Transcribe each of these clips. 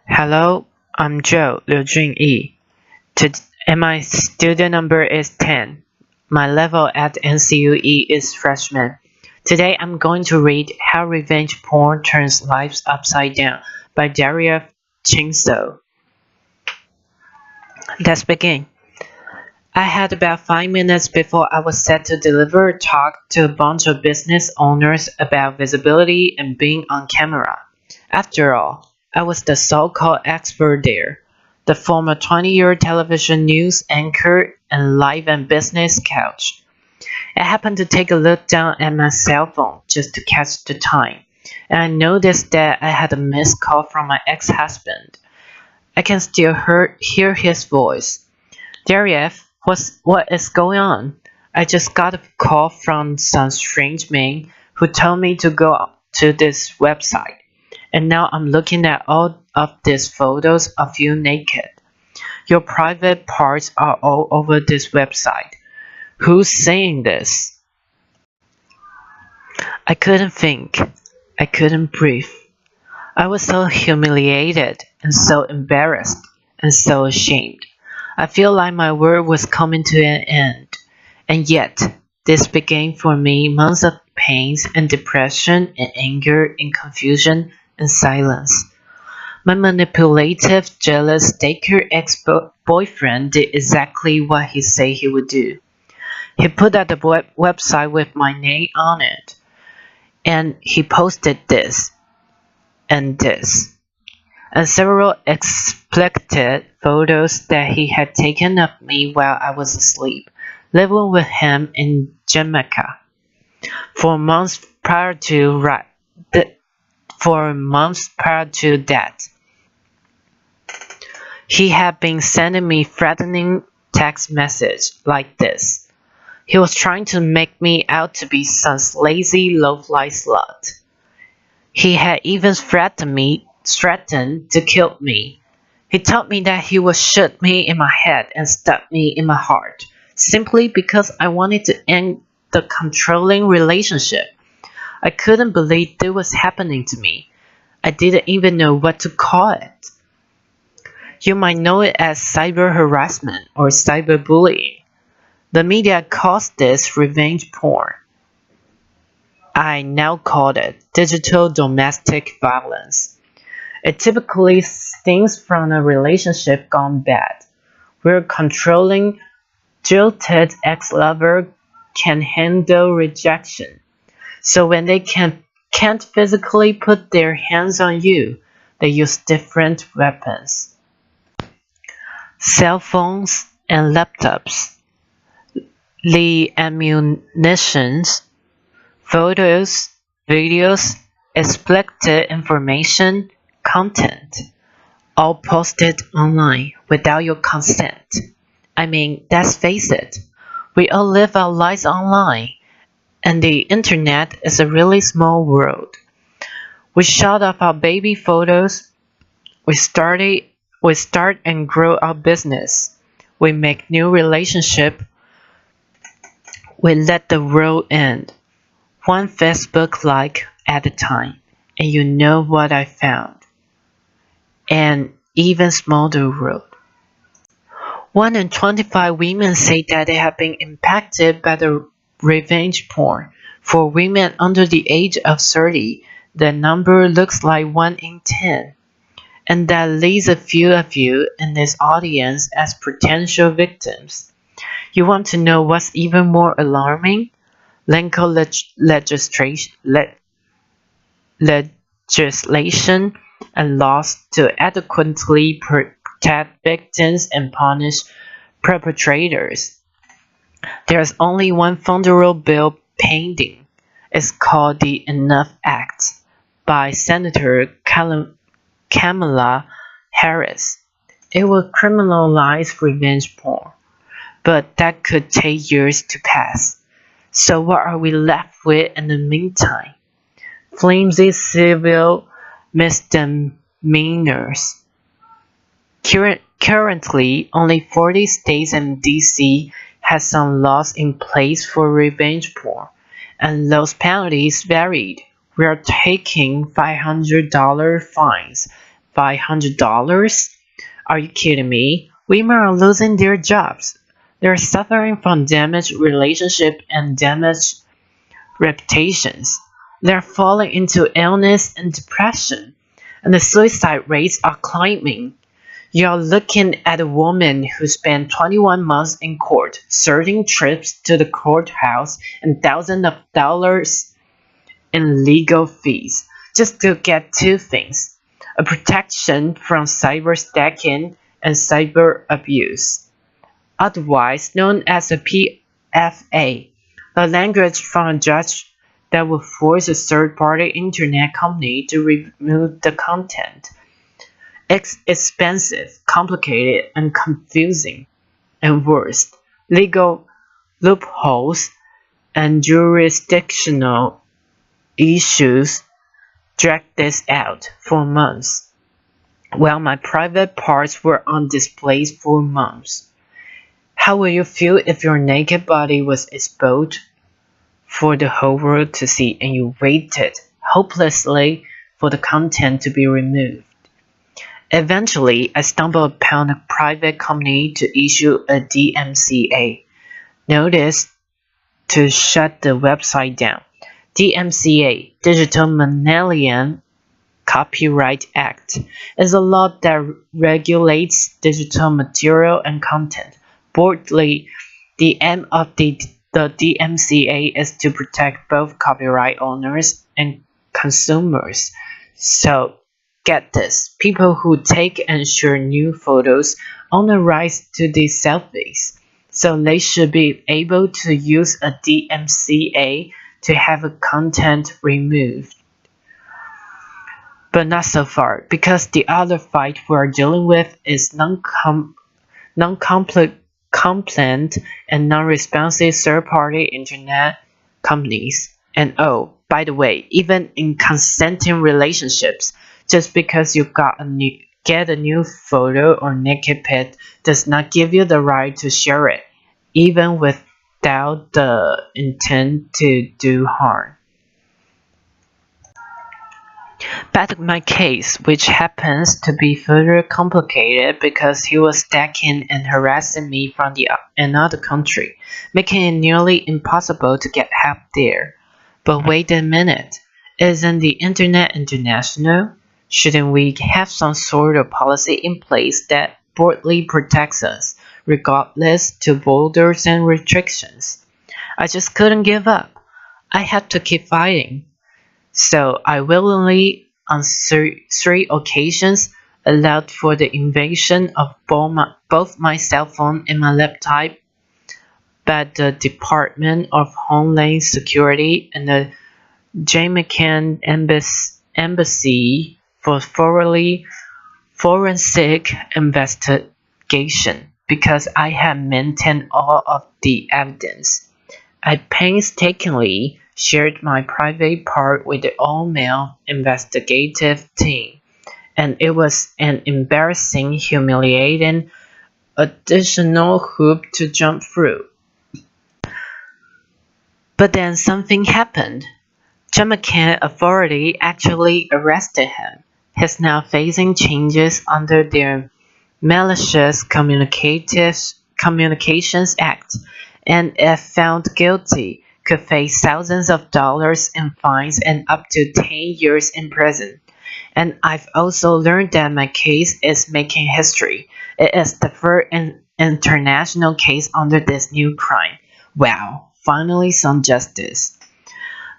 Hello, I'm Joe Liu Junyi, and my student number is 10. My level at NCUE is freshman. Today I'm going to read How Revenge Porn Turns Lives Upside Down by Darieth Chisolm. Let's begin. I had about 5 minutes before I was set to deliver a talk to a bunch of business owners about visibility and being on camera. After all, I was the so-called expert there, the former 20-year television news anchor and life and business coach. I happened to take a look down at my cell phone just to catch the time, and I noticed that I had a missed call from my ex-husband. I can still hear his voice. Darieth, what is going on? I just got a call from some strange man who told me to go to this website. And now I'm looking at all of these photos of you naked. Your private parts are all over this website. Who's saying this? I couldn't think. I couldn't breathe. I was so humiliated and so embarrassed and so ashamed. I feel like my world was coming to an end. And yet, this began for me months of pains and depression and anger and confusion and silence. My manipulative, jealous daycare ex-boyfriend did exactly what he said he would do. He put out the website with my name on it, and he posted this, and this, and several explicit photos that he had taken of me while I was asleep, living with him in Jamaica. For months prior to that, he had been sending me threatening text messages like this. He was trying to make me out to be some lazy, low-life slut. He had even threatened to kill me. He told me that he would shoot me in my head and stab me in my heart, simply because I wanted to end the controlling relationship. I couldn't believe this was happening to me. I didn't even know what to call it. You might know it as cyber harassment or cyberbullying. The media calls this revenge porn. I now call it digital domestic violence. It typically stems from a relationship gone bad, where controlling, jilted ex-lover can handle rejection. So when they can't physically put their hands on you, they use different weapons. Cell phones and laptops, the ammunitions, photos, videos, explicit information, content, all posted online without your consent. I mean, let's face it, we all live our lives online, and the internet is a really small world. We shot off our baby photos, we start and grow our business, we make new relationship, we let the world end, one Facebook like at a time, and you know what I found. An even smaller world. 1 in 25 women say that they have been impacted by the revenge porn. For women under the age of 30, the number looks like 1 in 10. And that leaves a few of you in this audience as potential victims. You want to know what's even more alarming? Legal legislation and laws to adequately protect victims and punish perpetrators. There's only one federal bill pending. It's called the Enough Act by Senator Kamala Harris. It will criminalize revenge porn, but that could take years to pass. So what are we left with in the meantime? Flimsy civil misdemeanors. Currently, only 40 states and DC has some laws in place for revenge porn, and those penalties varied. We are taking $500 fines, $500? Are you kidding me? Women are losing their jobs. They're suffering from damaged relationships and damaged reputations. They're falling into illness and depression, and the suicide rates are climbing. You're looking at a woman who spent 21 months in court, serving trips to the courthouse and thousands of dollars in legal fees, just to get two things: a protection from cyber stalking and cyber abuse, otherwise known as a PFA, a language from a judge that would force a third-party internet company to remove the content. It's expensive, complicated, and confusing. And worse, legal loopholes and jurisdictional issues drag this out for months, while my private parts were on display for months. How will you feel if your naked body was exposed for the whole world to see and you waited hopelessly for the content to be removed? Eventually, I stumbled upon a private company to issue a DMCA notice to shut the website down. DMCA, Digital Millennium Copyright Act, is a law that regulates digital material and content. Broadly, the aim of the DMCA is to protect both copyright owners and consumers. So, get this, people who take and share new photos own the rights to these selfies. So they should be able to use a DMCA to have a content removed. But not so far, because the other fight we're dealing with is non-compliant and non-responsive third-party internet companies. And oh, by the way, even in consenting relationships, just because you get a new photo or naked pic does not give you the right to share it, even without the intent to do harm. Back to my case, which happens to be further complicated because he was stalking and harassing me from another country, making it nearly impossible to get help there. But wait a minute, isn't the internet international? Shouldn't we have some sort of policy in place that broadly protects us, regardless to borders and restrictions? I just couldn't give up. I had to keep fighting. So I willingly, on three occasions, allowed for the invasion of both my cell phone and my laptop by the Department of Homeland Security and the Jamaican Embassy for forensic investigation because I had maintained all of the evidence. I painstakingly shared my private part with the all-male investigative team, and it was an embarrassing, humiliating, additional hoop to jump through. But then something happened. Jamaican authority actually arrested him. He's now facing changes under their Malicious Communications Act, and if found guilty, could face thousands of dollars in fines and up to 10 years in prison. And I've also learned that my case is making history. It is the first international case under this new crime. Wow, finally some justice.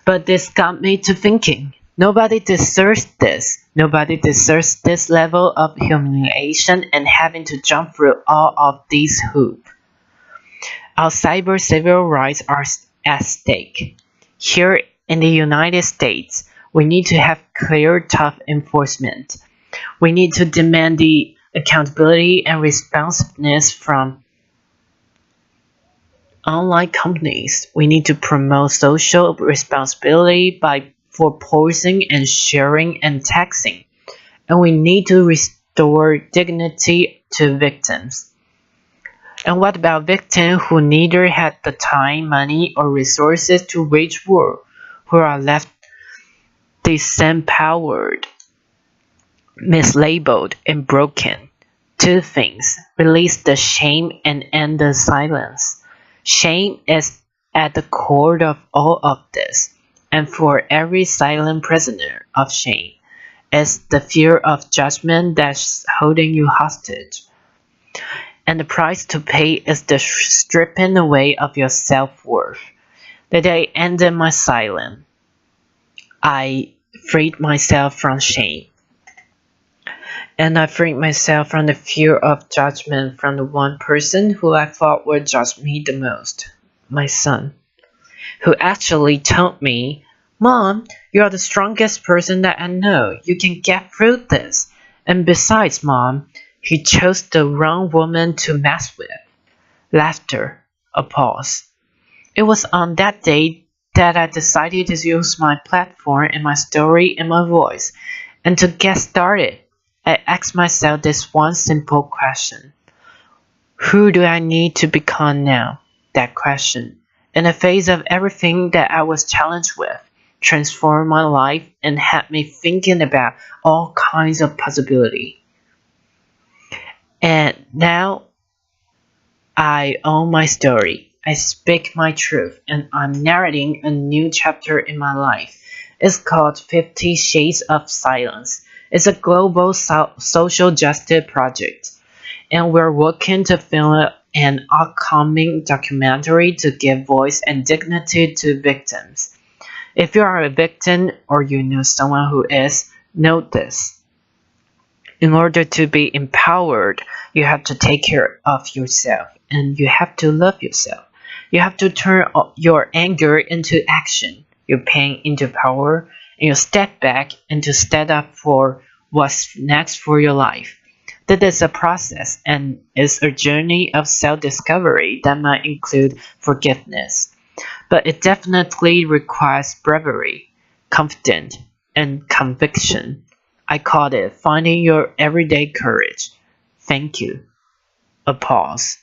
But this got me to thinking. Nobody deserves this. Nobody deserves this level of humiliation and having to jump through all of these hoops. Our cyber civil rights are at stake. Here in the United States, we need to have clear, tough enforcement. We need to demand the accountability and responsiveness from online companies. We need to promote social responsibility for posting and sharing and taxing. And we need to restore dignity to victims. And what about victims who neither had the time, money, or resources to wage war, who are left disempowered? mislabeled and broken. Two things: release the shame and end the silence. Shame is at the core of all of this, and for every silent prisoner of shame is the fear of judgment that's holding you hostage. And the price to pay is the stripping away of your self-worth. The day I ended my silence, I freed myself from shame. And I freed myself from the fear of judgment from the one person who I thought would judge me the most, my son, who actually told me, "Mom, you are the strongest person that I know. You can get through this. And besides, Mom, he chose the wrong woman to mess with." Laughter. A pause. It was on that day that I decided to use my platform and my story and my voice. And to get started, I asked myself this one simple question. Who do I need to become now? That question, in the face of everything that I was challenged with, transformed my life and had me thinking about all kinds of possibility. And now I own my story. I speak my truth, and I'm narrating a new chapter in my life. It's called 50 Shades of Silence. It's a global social justice project, and we're working to film an upcoming documentary to give voice and dignity to victims. If you are a victim or you know someone who is, note this. In order to be empowered, you have to take care of yourself and you have to love yourself. You have to turn your anger into action, your pain into power, and your step back into stand up for what's next for your life. That is a process and is a journey of self-discovery that might include forgiveness. But it definitely requires bravery, confidence, and conviction. I called it finding your everyday courage. Thank you. A pause.